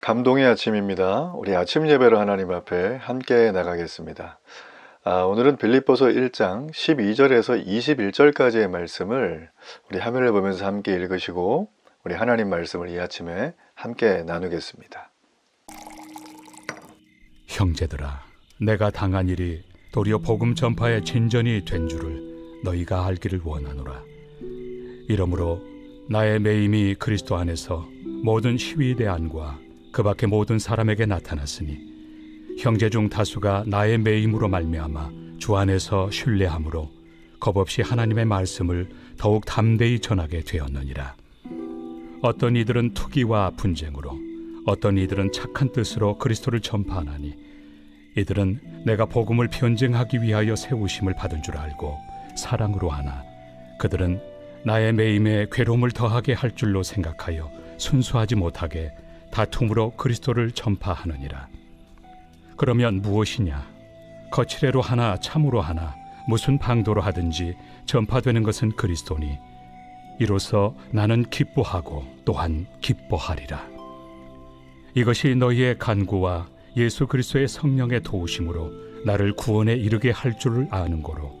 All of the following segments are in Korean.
감동의 아침입니다. 우리 아침 예배로 하나님 앞에 함께 나가겠습니다. 오늘은 빌립보서 1장 12절에서 21절까지의 말씀을 우리 화면을 보면서 함께 읽으시고 우리 하나님 말씀을 이 아침에 함께 나누겠습니다. 형제들아, 내가 당한 일이 도리어 복음 전파의 진전이 된 줄을 너희가 알기를 원하노라. 이러므로 나의 매임이 그리스도 안에서 모든 시위대안과 그 밖의 모든 사람에게 나타났으니 형제 중 다수가 나의 매임으로 말미암아 주 안에서 신뢰함으로 겁없이 하나님의 말씀을 더욱 담대히 전하게 되었느니라. 어떤 이들은 투기와 분쟁으로, 어떤 이들은 착한 뜻으로 그리스도를 전파하나니 이들은 내가 복음을 변증하기 위하여 세우심을 받은 줄 알고 사랑으로 하나 그들은 나의 매임에 괴로움을 더하게 할 줄로 생각하여 순수하지 못하게 다툼으로 그리스도를 전파하느니라. 그러면 무엇이냐? 거칠애로 하나 참으로 하나 무슨 방도로 하든지 전파되는 것은 그리스도니 이로써 나는 기뻐하고 또한 기뻐하리라. 이것이 너희의 간구와 예수 그리스도의 성령의 도우심으로 나를 구원에 이르게 할 줄을 아는 고로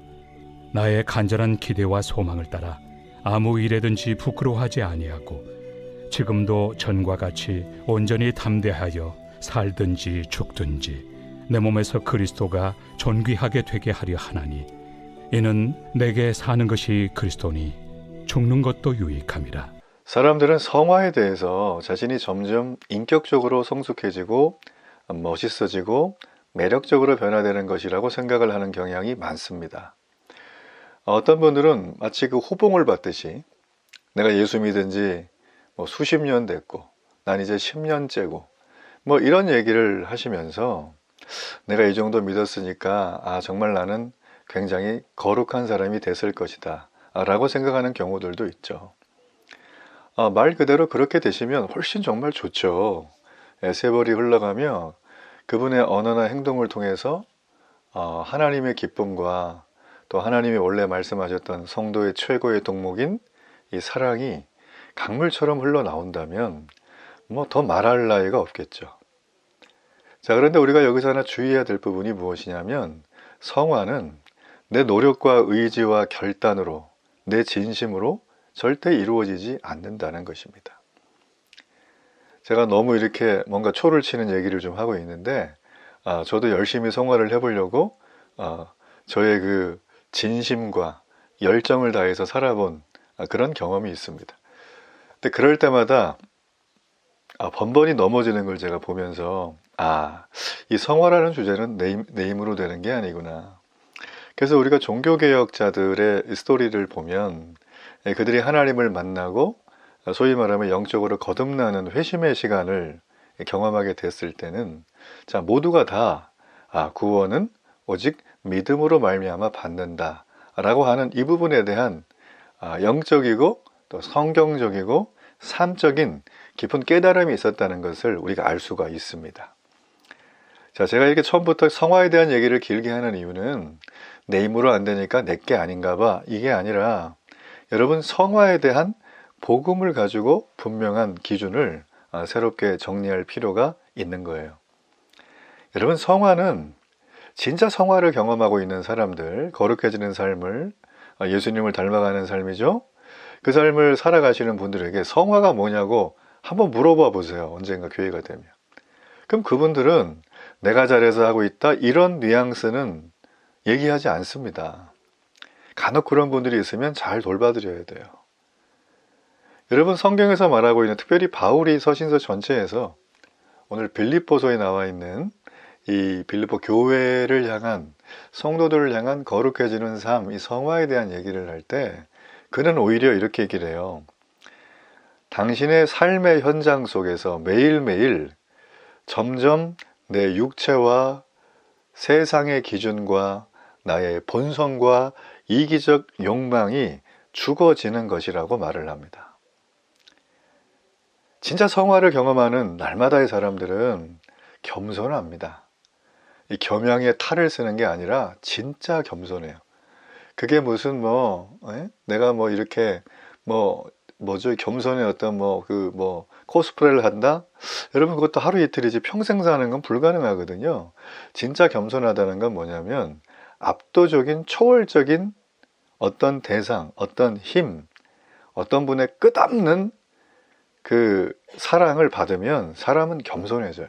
나의 간절한 기대와 소망을 따라 아무 일에든지 부끄러워하지 아니하고 지금도 전과 같이 온전히 담대하여 살든지 죽든지 내 몸에서 그리스도가 존귀하게 되게 하려 하나니 이는 내게 사는 것이 그리스도니 죽는 것도 유익함이라. 사람들은 성화에 대해서 자신이 점점 인격적으로 성숙해지고 멋있어지고 매력적으로 변화되는 것이라고 생각을 하는 경향이 많습니다. 어떤 분들은 마치 그 호봉을 받듯이 내가 예수 믿은 지 수십 년 됐고 난 이제 10년째고 이런 얘기를 하시면서 내가 이 정도 믿었으니까 정말 나는 굉장히 거룩한 사람이 됐을 것이다 라고 생각하는 경우들도 있죠. 말 그대로 그렇게 되시면 훨씬 정말 좋죠. 세월이 흘러가며 그분의 언어나 행동을 통해서 하나님의 기쁨과 또 하나님이 원래 말씀하셨던 성도의 최고의 덕목인 이 사랑이 강물처럼 흘러나온다면 더 말할 나위가 없겠죠. 자, 그런데 우리가 여기서 하나 주의해야 될 부분이 무엇이냐면 성화는 내 노력과 의지와 결단으로 내 진심으로 절대 이루어지지 않는다는 것입니다. 제가 너무 이렇게 뭔가 초를 치는 얘기를 좀 하고 있는데 저도 열심히 성화를 해보려고 저의 그 진심과 열정을 다해서 살아본 그런 경험이 있습니다. 근데 그럴 때마다 번번이 넘어지는 걸 제가 보면서 이 성화라는 주제는 내 힘으로 되는 게 아니구나. 그래서 우리가 종교개혁자들의 스토리를 보면 그들이 하나님을 만나고 소위 말하면 영적으로 거듭나는 회심의 시간을 경험하게 됐을 때는 모두가 다 구원은 오직 믿음으로 말미암아 받는다 라고 하는 이 부분에 대한 영적이고 또 성경적이고 삶적인 깊은 깨달음이 있었다는 것을 우리가 알 수가 있습니다. 자, 제가 이렇게 처음부터 성화에 대한 얘기를 길게 하는 이유는 내 힘으로 안 되니까 내게 아닌가 봐 이게 아니라 여러분 성화에 대한 복음을 가지고 분명한 기준을 새롭게 정리할 필요가 있는 거예요. 여러분 성화는 진짜 성화를 경험하고 있는 사람들, 거룩해지는 삶을 예수님을 닮아가는 삶이죠. 그 삶을 살아가시는 분들에게 성화가 뭐냐고 한번 물어봐 보세요. 언젠가 교회가 되면. 그럼 그분들은 내가 잘해서 하고 있다 이런 뉘앙스는 얘기하지 않습니다. 간혹 그런 분들이 있으면 잘 돌봐드려야 돼요. 여러분 성경에서 말하고 있는 특별히 바울이 서신서 전체에서 오늘 빌립보서에 나와 있는 이 빌립보 교회를 향한 성도들을 향한 거룩해지는 삶, 이 성화에 대한 얘기를 할 때 그는 오히려 이렇게 얘기를 해요. 당신의 삶의 현장 속에서 매일매일 점점 내 육체와 세상의 기준과 나의 본성과 이기적 욕망이 죽어지는 것이라고 말을 합니다. 진짜 성화를 경험하는 날마다의 사람들은 겸손합니다. 이 겸양의 탈을 쓰는 게 아니라 진짜 겸손해요. 그게 무슨 내가 이렇게 뭐죠? 겸손의 어떤 코스프레를 한다? 여러분 그것도 하루 이틀이지 평생 사는 건 불가능하거든요. 진짜 겸손하다는 건 뭐냐면 압도적인 초월적인 어떤 대상, 어떤 힘, 어떤 분의 끝없는 그 사랑을 받으면 사람은 겸손해져요.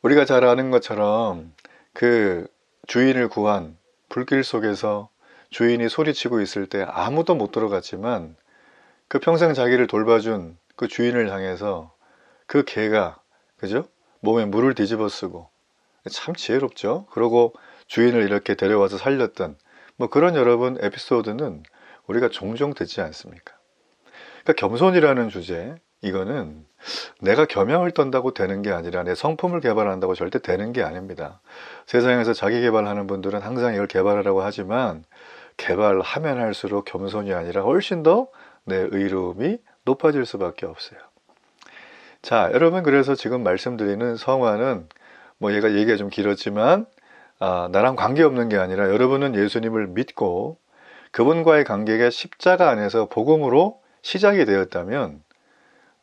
우리가 잘 아는 것처럼 그 주인을 구한 불길 속에서 주인이 소리치고 있을 때 아무도 못 들어갔지만 그 평생 자기를 돌봐준 그 주인을 향해서 그 개가, 그죠? 몸에 물을 뒤집어 쓰고 참 지혜롭죠? 그러고 주인을 이렇게 데려와서 살렸던 그런 여러분 에피소드는 우리가 종종 듣지 않습니까? 그러니까 겸손이라는 주제, 이거는 내가 겸양을 떤다고 되는 게 아니라 내 성품을 개발한다고 절대 되는 게 아닙니다. 세상에서 자기 개발하는 분들은 항상 이걸 개발하라고 하지만 개발하면 할수록 겸손이 아니라 훨씬 더 내 의로움이 높아질 수밖에 없어요. 자, 여러분 그래서 지금 말씀드리는 성화는 얘가 얘기가 좀 길었지만 나랑 관계없는 게 아니라 여러분은 예수님을 믿고 그분과의 관계가 십자가 안에서 복음으로 시작이 되었다면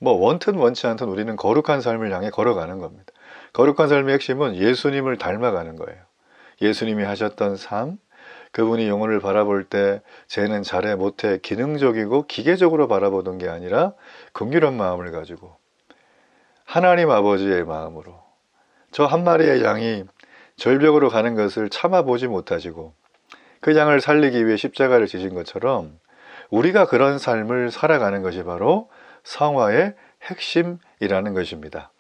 원튼 원치 않든 우리는 거룩한 삶을 향해 걸어가는 겁니다. 거룩한 삶의 핵심은 예수님을 닮아가는 거예요. 예수님이 하셨던 삶, 그분이 영혼을 바라볼 때 쟤는 잘해 못해 기능적이고 기계적으로 바라보던 게 아니라 긍휼한 마음을 가지고 하나님 아버지의 마음으로 저 한 마리의 양이 절벽으로 가는 것을 참아보지 못하시고 그 양을 살리기 위해 십자가를 지신 것처럼 우리가 그런 삶을 살아가는 것이 바로 성화의 핵심이라는 것입니다.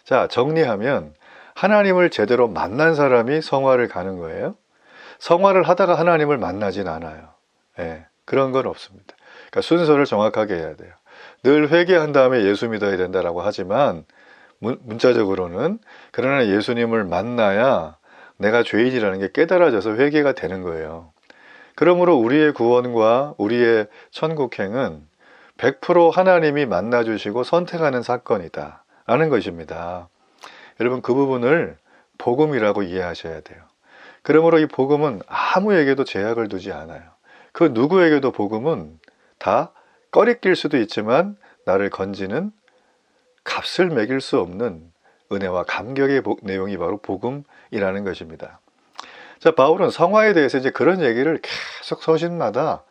자, 정리하면 하나님을 제대로 만난 사람이 성화를 가는 거예요. 성화를 하다가 하나님을 만나진 않아요. 그런 건 없습니다. 그러니까 순서를 정확하게 해야 돼요. 늘 회개한 다음에 예수 믿어야 된다라고 하지만 문자적으로는 그러나 예수님을 만나야 내가 죄인이라는 게 깨달아져서 회개가 되는 거예요. 그러므로 우리의 구원과 우리의 천국행은 100% 하나님이 만나주시고 선택하는 사건이다 라는 것입니다. 여러분 그 부분을 복음이라고 이해하셔야 돼요. 그러므로 이 복음은 아무에게도 제약을 두지 않아요. 그 누구에게도 복음은 다 꺼리낄 수도 있지만 나를 건지는 값을 매길 수 없는 은혜와 감격의 내용이 바로 복음이라는 것입니다. 자, 바울은 성화에 대해서 이제 그런 얘기를 계속 서신마다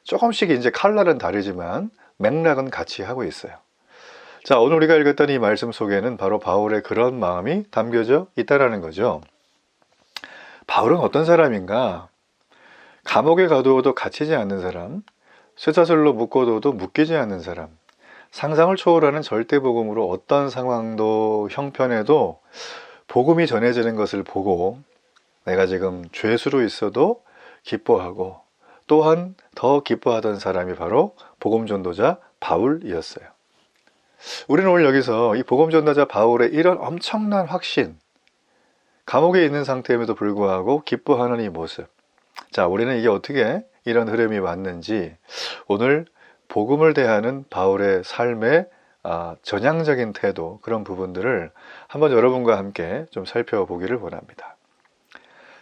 조금씩 이제 칼날은 다르지만 맥락은 같이 하고 있어요. 자, 오늘 우리가 읽었던 이 말씀 속에는 바로 바울의 그런 마음이 담겨져 있다라는 거죠. 바울은 어떤 사람인가? 감옥에 가두어도 갇히지 않는 사람, 쇠사슬로 묶어둬도 묶이지 않는 사람, 상상을 초월하는 절대복음으로 어떤 상황도 형편에도 복음이 전해지는 것을 보고 내가 지금 죄수로 있어도 기뻐하고 또한 더 기뻐하던 사람이 바로 복음전도자 바울이었어요. 우리는 오늘 여기서 이 복음전도자 바울의 이런 엄청난 확신, 감옥에 있는 상태임에도 불구하고 기뻐하는 이 모습, 자, 우리는 이게 어떻게 이런 흐름이 왔는지 오늘 복음을 대하는 바울의 삶의 전향적인 태도, 그런 부분들을 한번 여러분과 함께 좀 살펴보기를 원합니다.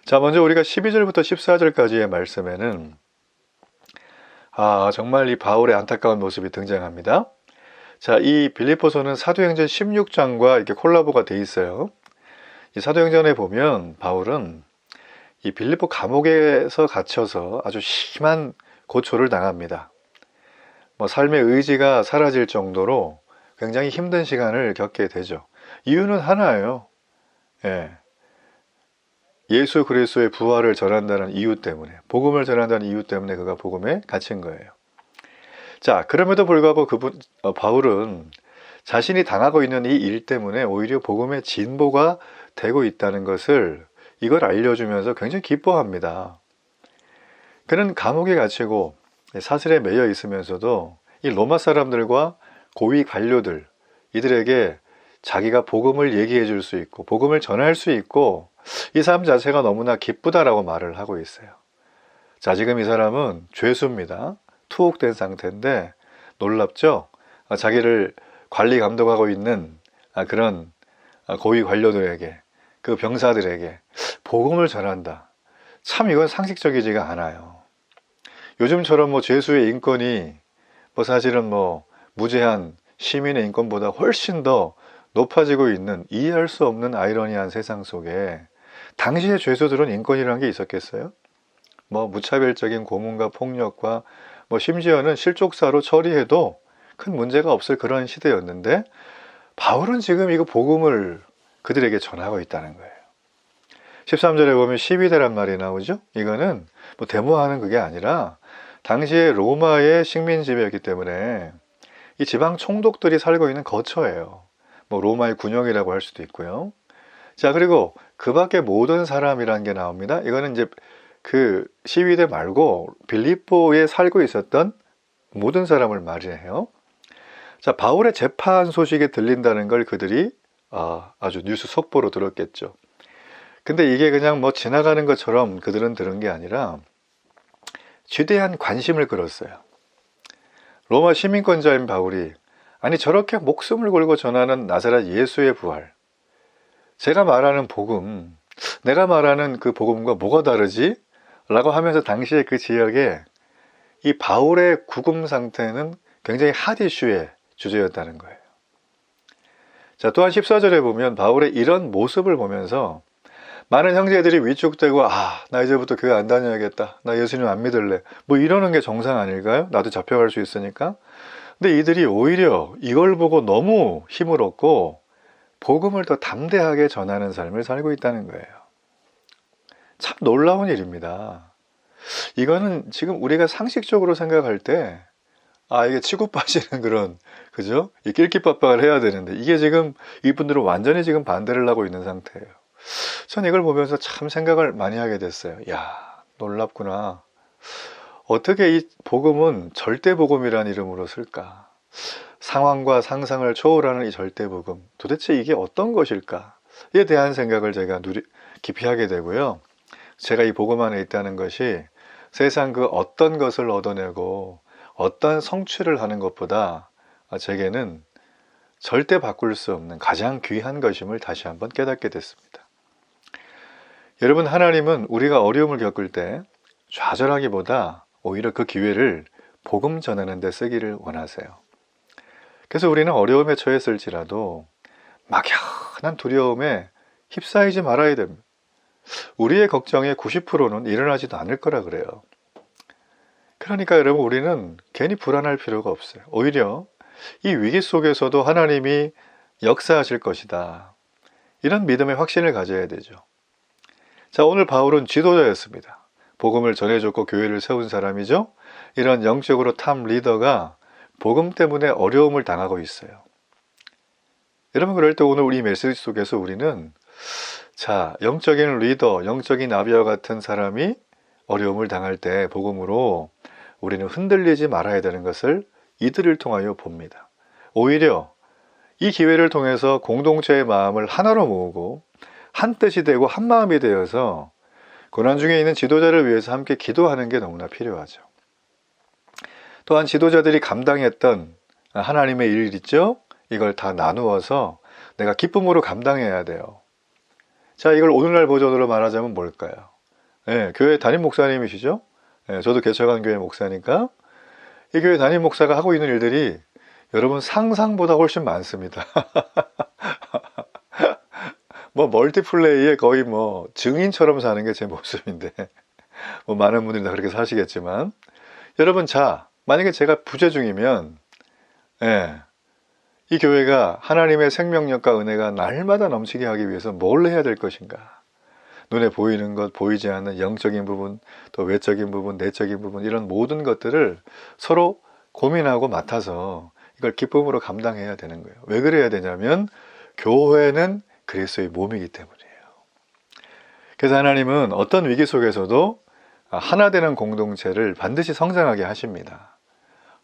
자, 먼저 우리가 12절부터 14절까지의 말씀에는 정말 이 바울의 안타까운 모습이 등장합니다. 자, 이 빌립보서는 사도행전 16장과 이렇게 콜라보가 돼 있어요. 이 사도행전에 보면 바울은 이 빌립보 감옥에서 갇혀서 아주 심한 고초를 당합니다. 삶의 의지가 사라질 정도로 굉장히 힘든 시간을 겪게 되죠. 이유는 하나예요. 예수 그리스도의 부활을 전한다는 이유 때문에, 복음을 전한다는 이유 때문에 그가 복음에 갇힌 거예요. 자, 그럼에도 불구하고 바울은 자신이 당하고 있는 이 일 때문에 오히려 복음의 진보가 되고 있다는 것을 이걸 알려주면서 굉장히 기뻐합니다. 그는 감옥에 갇히고 사슬에 매여 있으면서도 이 로마 사람들과 고위 관료들, 이들에게 자기가 복음을 얘기해 줄 수 있고 복음을 전할 수 있고 이 삶 자체가 너무나 기쁘다라고 말을 하고 있어요. 자, 지금 이 사람은 죄수입니다. 투옥된 상태인데 놀랍죠? 자기를 관리 감독하고 있는 그런 고위 관료들에게, 그 병사들에게 복음을 전한다. 참 이건 상식적이지가 않아요. 요즘처럼 뭐 죄수의 인권이 뭐 사실은 뭐 무제한 시민의 인권보다 훨씬 더 높아지고 있는 이해할 수 없는 아이러니한 세상 속에 당시의 죄수들은 인권이라는 게 있었겠어요? 뭐 무차별적인 고문과 폭력과 뭐 심지어는 실족사로 처리해도 큰 문제가 없을 그런 시대였는데 바울은 지금 이거 복음을 그들에게 전하고 있다는 거예요. 13절에 보면 12대란 말이 나오죠. 이거는 뭐 데모하는 그게 아니라 당시에 로마의 식민 지배였기 때문에 이 지방 총독들이 살고 있는 거처예요. 뭐 로마의 군영이라고 할 수도 있고요. 자, 그리고 그 밖에 모든 사람이라는 게 나옵니다. 이거는 이제 그 시위대 말고 빌립보에 살고 있었던 모든 사람을 말해요. 자, 바울의 재판 소식이 들린다는 걸 그들이 아주 뉴스 속보로 들었겠죠. 근데 이게 그냥 뭐 지나가는 것처럼 그들은 들은 게 아니라 지대한 관심을 끌었어요. 로마 시민권자인 바울이 아니 저렇게 목숨을 걸고 전하는 나사렛 예수의 부활, 제가 말하는 복음, 내가 말하는 그 복음과 뭐가 다르지? 라고 하면서 당시에 그 지역에 이 바울의 구금 상태는 굉장히 핫 이슈의 주제였다는 거예요. 자, 또한 14절에 보면 바울의 이런 모습을 보면서 많은 형제들이 위축되고 나 이제부터 교회 안 다녀야겠다. 나 예수님 안 믿을래. 뭐 이러는 게 정상 아닐까요? 나도 잡혀갈 수 있으니까. 근데 이들이 오히려 이걸 보고 너무 힘을 얻고 복음을 더 담대하게 전하는 삶을 살고 있다는 거예요. 참 놀라운 일입니다. 이거는 지금 우리가 상식적으로 생각할 때 이게 치고 빠지는 그런, 그죠? 이 낄끼빠빠를 해야 되는데 이게 지금 이분들은 완전히 지금 반대를 하고 있는 상태예요. 전 이걸 보면서 참 생각을 많이 하게 됐어요. 야, 놀랍구나. 어떻게 이 복음은 절대복음이라는 이름으로 쓸까? 상황과 상상을 초월하는 이 절대복음, 도대체 이게 어떤 것일까에 대한 생각을 제가 깊이 하게 되고요. 제가 이 복음 안에 있다는 것이 세상 그 어떤 것을 얻어내고 어떤 성취를 하는 것보다 제게는 절대 바꿀 수 없는 가장 귀한 것임을 다시 한번 깨닫게 됐습니다. 여러분, 하나님은 우리가 어려움을 겪을 때 좌절하기보다 오히려 그 기회를 복음 전하는 데 쓰기를 원하세요. 그래서 우리는 어려움에 처했을지라도 막연한 두려움에 휩싸이지 말아야 됩니다. 우리의 걱정의 90%는 일어나지도 않을 거라 그래요. 그러니까 여러분, 우리는 괜히 불안할 필요가 없어요. 오히려 이 위기 속에서도 하나님이 역사하실 것이다. 이런 믿음의 확신을 가져야 되죠. 자, 오늘 바울은 지도자였습니다. 복음을 전해줬고 교회를 세운 사람이죠. 이런 영적으로 탑 리더가 복음 때문에 어려움을 당하고 있어요. 여러분, 그럴 때 오늘 우리 메시지 속에서 우리는 영적인 리더, 영적인 아비와 같은 사람이 어려움을 당할 때 복음으로 우리는 흔들리지 말아야 되는 것을 이들을 통하여 봅니다. 오히려 이 기회를 통해서 공동체의 마음을 하나로 모으고 한 뜻이 되고 한 마음이 되어서 고난 중에 있는 지도자를 위해서 함께 기도하는 게 너무나 필요하죠. 또한 지도자들이 감당했던 하나님의 일 있죠? 이걸 다 나누어서 내가 기쁨으로 감당해야 돼요. 자, 이걸 오늘날 버전으로 말하자면 뭘까요? 교회 담임 목사님이시죠? 저도 개척한 교회 목사니까 이 교회 담임 목사가 하고 있는 일들이 여러분 상상보다 훨씬 많습니다. 뭐 멀티플레이에 거의 뭐 증인처럼 사는 게 제 모습인데 뭐 많은 분들이 다 그렇게 사시겠지만 여러분, 만약에 제가 부재 중이면 이 교회가 하나님의 생명력과 은혜가 날마다 넘치게 하기 위해서 뭘 해야 될 것인가? 눈에 보이는 것, 보이지 않는 영적인 부분, 또 외적인 부분, 내적인 부분, 이런 모든 것들을 서로 고민하고 맡아서 이걸 기쁨으로 감당해야 되는 거예요. 왜 그래야 되냐면 교회는 그리스도의 몸이기 때문이에요. 그래서 하나님은 어떤 위기 속에서도 하나 되는 공동체를 반드시 성장하게 하십니다.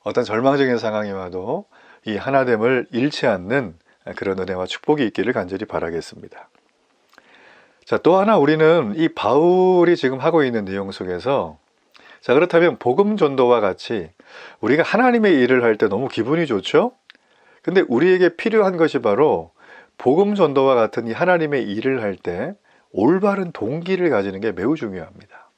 어떤 절망적인 상황이 와도 이 하나됨을 잃지 않는 그런 은혜와 축복이 있기를 간절히 바라겠습니다. 자, 또 하나 우리는 이 바울이 지금 하고 있는 내용 속에서 그렇다면 복음 전도와 같이 우리가 하나님의 일을 할 때 너무 기분이 좋죠? 근데 우리에게 필요한 것이 바로 복음 전도와 같은 이 하나님의 일을 할 때 올바른 동기를 가지는 게 매우 중요합니다.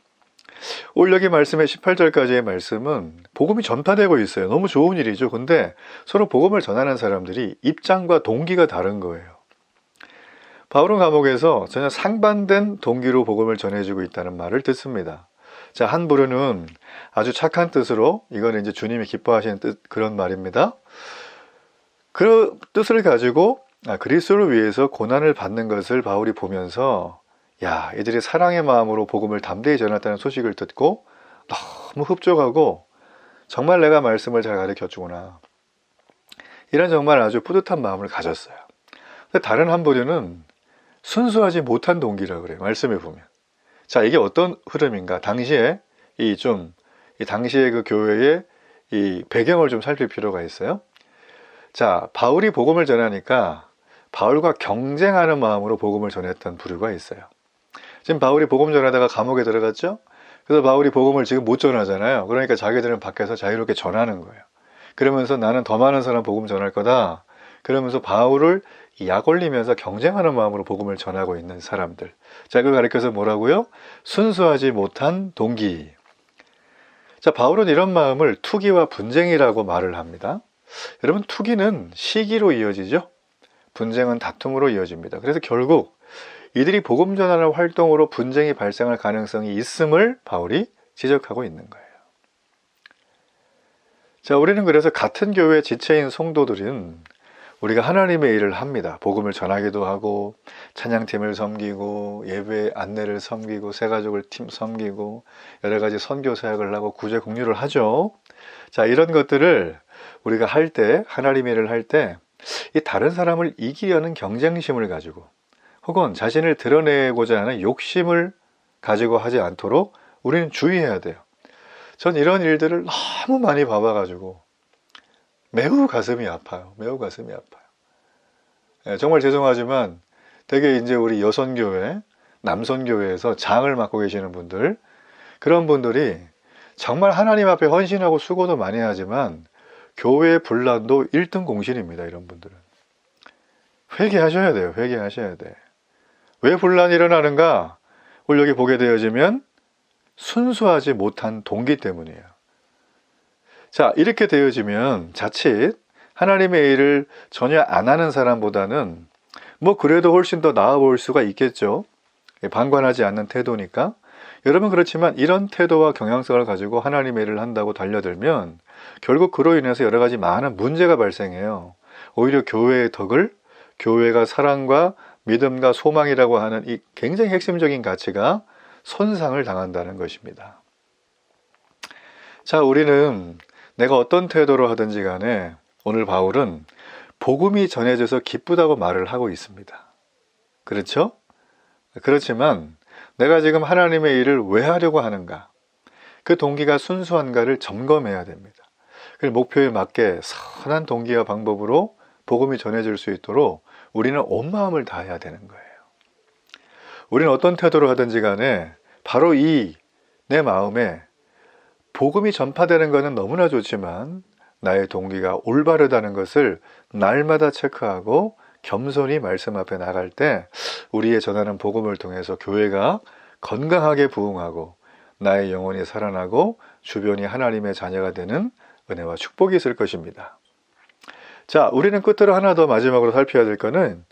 오늘 여기 말씀의 18절까지의 말씀은 복음이 전파되고 있어요. 너무 좋은 일이죠. 근데 서로 복음을 전하는 사람들이 입장과 동기가 다른 거예요. 바울은 감옥에서 전혀 상반된 동기로 복음을 전해주고 있다는 말을 듣습니다. 자, 한 부류는 아주 착한 뜻으로, 이거는 이제 주님이 기뻐하시는 그런 말입니다. 그 뜻을 가지고 그리스도를 위해서 고난을 받는 것을 바울이 보면서, 야, 이들이 사랑의 마음으로 복음을 담대히 전했다는 소식을 듣고 너무 흡족하고, 정말 내가 말씀을 잘 가르쳐주구나, 이런 정말 아주 뿌듯한 마음을 가졌어요. 근데 다른 한 부류는 순수하지 못한 동기라 그래요. 말씀에 보면. 자, 이게 어떤 흐름인가? 당시에 당시의 그 교회의 이 배경을 좀 살필 필요가 있어요. 자, 바울이 복음을 전하니까 바울과 경쟁하는 마음으로 복음을 전했던 부류가 있어요. 지금 바울이 복음 전하다가 감옥에 들어갔죠? 그래서 바울이 복음을 지금 못 전하잖아요. 그러니까 자기들은 밖에서 자유롭게 전하는 거예요. 그러면서 나는 더 많은 사람 복음 전할 거다. 그러면서 바울을 약 올리면서 경쟁하는 마음으로 복음을 전하고 있는 사람들. 자, 그걸 가리켜서 뭐라고요? 순수하지 못한 동기. 자, 바울은 이런 마음을 투기와 분쟁이라고 말을 합니다. 여러분, 투기는 시기로 이어지죠? 분쟁은 다툼으로 이어집니다. 그래서 결국 이들이 복음 전하는 활동으로 분쟁이 발생할 가능성이 있음을 바울이 지적하고 있는 거예요. 자, 우리는 그래서 같은 교회 지체인 성도들은 우리가 하나님의 일을 합니다. 복음을 전하기도 하고, 찬양팀을 섬기고, 예배 안내를 섬기고, 새가족을 팀 섬기고, 여러 가지 선교 사역을 하고 구제 공유를 하죠. 자, 이런 것들을 우리가 할 때, 하나님의 일을 할 때, 이 다른 사람을 이기려는 경쟁심을 가지고, 혹은 자신을 드러내고자 하는 욕심을 가지고 하지 않도록 우리는 주의해야 돼요. 전 이런 일들을 너무 많이 봐봐가지고 매우 가슴이 아파요. 매우 가슴이 아파요. 예, 정말 죄송하지만 되게 이제 우리 여선교회, 남선교회에서 장을 맡고 계시는 분들, 그런 분들이 정말 하나님 앞에 헌신하고 수고도 많이 하지만 교회 분란도 1등 공신입니다. 이런 분들은. 회개하셔야 돼요. 회개하셔야 돼. 왜 분란이 일어나는가? 오늘 여기 보게 되어지면 순수하지 못한 동기 때문이에요. 자, 이렇게 되어지면 자칫 하나님의 일을 전혀 안 하는 사람보다는 뭐 그래도 훨씬 더 나아 보일 수가 있겠죠. 방관하지 않는 태도니까. 여러분, 그렇지만 이런 태도와 경향성을 가지고 하나님의 일을 한다고 달려들면 결국 그로 인해서 여러 가지 많은 문제가 발생해요. 오히려 교회의 덕을, 교회가 사랑과 믿음과 소망이라고 하는 이 굉장히 핵심적인 가치가 손상을 당한다는 것입니다. 자, 우리는 내가 어떤 태도로 하든지 간에 오늘 바울은 복음이 전해져서 기쁘다고 말을 하고 있습니다. 그렇죠? 그렇지만 내가 지금 하나님의 일을 왜 하려고 하는가? 그 동기가 순수한가를 점검해야 됩니다. 그 목표에 맞게 선한 동기와 방법으로 복음이 전해질 수 있도록 우리는 온 마음을 다해야 되는 거예요. 우리는 어떤 태도로 하든지 간에 바로 이 내 마음에 복음이 전파되는 것은 너무나 좋지만 나의 동기가 올바르다는 것을 날마다 체크하고 겸손히 말씀 앞에 나갈 때 우리의 전하는 복음을 통해서 교회가 건강하게 부흥하고 나의 영혼이 살아나고 주변이 하나님의 자녀가 되는 은혜와 축복이 있을 것입니다. 자, 우리는 끝으로 하나 더 마지막으로 살펴야 될 것은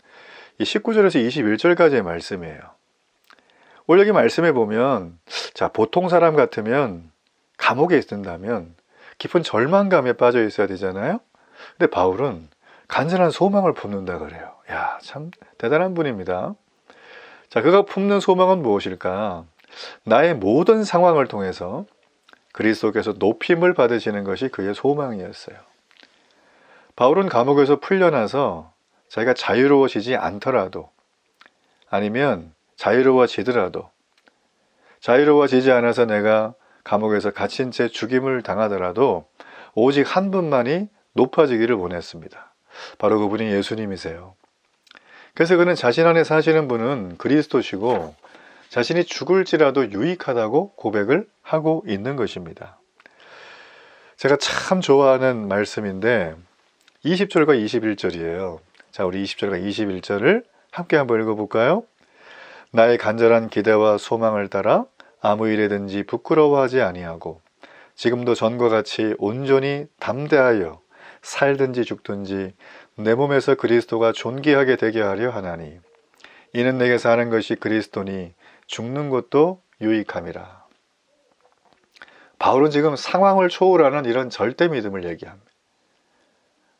이 19절에서 21절까지의 말씀이에요. 오늘 여기 말씀해 보면, 자, 보통 사람 같으면 감옥에 있는다면 깊은 절망감에 빠져 있어야 되잖아요. 근데 바울은 간절한 소망을 품는다 그래요. 야, 참 대단한 분입니다. 자, 그가 품는 소망은 무엇일까? 나의 모든 상황을 통해서 그리스도께서 높임을 받으시는 것이 그의 소망이었어요. 바울은 감옥에서 풀려나서 자기가 자유로워지지 않더라도, 아니면 자유로워지더라도, 자유로워지지 않아서 내가 감옥에서 갇힌 채 죽임을 당하더라도 오직 한 분만이 높아지기를 원했습니다. 바로 그분이 예수님이세요. 그래서 그는 자신 안에 사시는 분은 그리스도시고 자신이 죽을지라도 유익하다고 고백을 하고 있는 것입니다. 제가 참 좋아하는 말씀인데 20절과 21절이에요. 자, 우리 20절과 21절을 함께 한번 읽어볼까요? 나의 간절한 기대와 소망을 따라 아무 일에든지 부끄러워하지 아니하고 지금도 전과 같이 온전히 담대하여 살든지 죽든지 내 몸에서 그리스도가 존귀하게 되게 하려 하나니 이는 내게 사는 것이 그리스도니 죽는 것도 유익함이라. 바울은 지금 상황을 초월하는 이런 절대 믿음을 얘기합니다.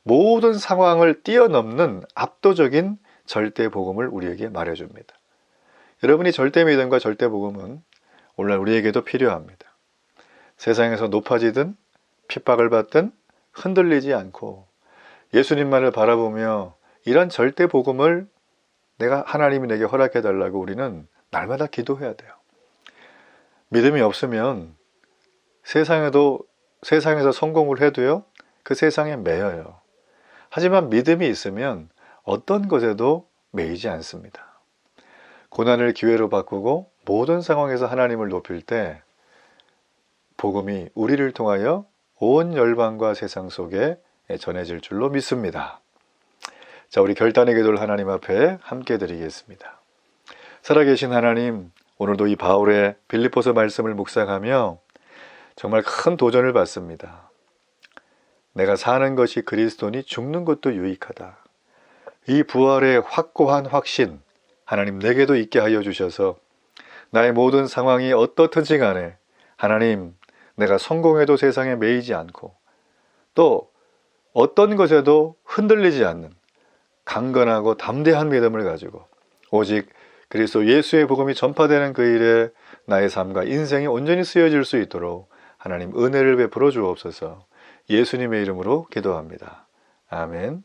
모든 상황을 뛰어넘는 압도적인 절대 복음을 우리에게 말해줍니다. 여러분이 절대 믿음과 절대 복음은 오늘날 우리에게도 필요합니다. 세상에서 높아지든 핍박을 받든 흔들리지 않고 예수님만을 바라보며 이런 절대 복음을 하나님이 내게 허락해 달라고 우리는 날마다 기도해야 돼요. 믿음이 없으면 세상에서 성공을 해도요, 그 세상에 매여요. 하지만 믿음이 있으면 어떤 것에도 매이지 않습니다. 고난을 기회로 바꾸고 모든 상황에서 하나님을 높일 때 복음이 우리를 통하여 온 열방과 세상 속에 전해질 줄로 믿습니다. 자, 우리 결단의 기도를 하나님 앞에 함께 드리겠습니다. 살아계신 하나님, 오늘도 이 바울의 빌립보서 말씀을 묵상하며 정말 큰 도전을 받습니다. 내가 사는 것이 그리스도니 죽는 것도 유익하다. 이 부활의 확고한 확신, 하나님 내게도 있게 하여 주셔서 나의 모든 상황이 어떻든지 간에 하나님, 내가 성공해도 세상에 매이지 않고 또 어떤 것에도 흔들리지 않는 강건하고 담대한 믿음을 가지고 오직 그리스도 예수의 복음이 전파되는 그 일에 나의 삶과 인생이 온전히 쓰여질 수 있도록 하나님 은혜를 베풀어 주옵소서. 예수님의 이름으로 기도합니다. 아멘.